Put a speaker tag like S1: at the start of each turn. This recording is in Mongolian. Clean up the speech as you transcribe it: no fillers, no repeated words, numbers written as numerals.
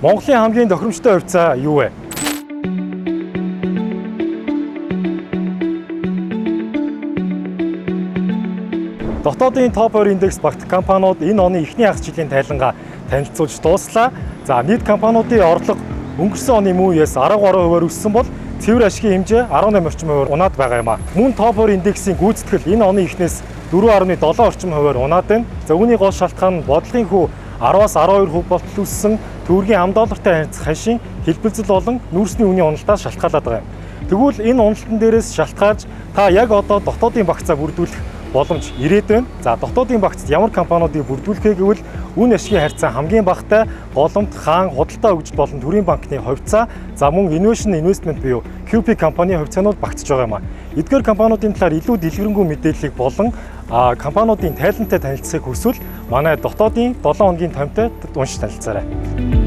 S1: Монголын хамгийн тохиромжтой хувьцаа юу вэ? Дотоодын топ 20 индекс багт компаниуд энэ оны эхний хагас жилийн тайлангаа танилцуулж дууслаа. За нийт компаниудын орлого өнгөрсөн оны мөн үеэс 13% өссөн бол цэвэр ашигын хэмжээ 18 орчим хувиар унаад байгаа юм а. Мөн топ 20 индексийн гүйцэтгэл энэ оны эхнээс 4.7 орчим хувиар унаад байна. За үүний гол шалтгаан нь бодлогын хүү 10-аас 12% болтол өссөн төгрөгийн $10-тай харьцах хашийн хэлбэлзэл болон нүүрсний үнийн уналтаас шалтгаалаад байгаа юм. Тэгвэл энэ уналтан дээрээс шалтгаалж та яг одоо дотоодын багцаа бүрдүүлэх боломж ирээд байна. За дотоодын багцад ямар компаниудыг бүрдүүлэхээ гэвэл үн ашигын харьцаа хамгийн багатай Голомт, Хаан, Худалдаа хөгжил болон Төрийн банкны хувьцаа, за мөн Innovation Investment буюу QP компанийн хувьцаанууд багтж байгаа юм а. Эдгээр компаниудын талаар илүү дэлгэрэнгүй мэдээллийг болон компаниудын тайлантай танилцахыг хүсвэл манай дотоодын 7 хоногийн томьтой уншиж танилцаарай.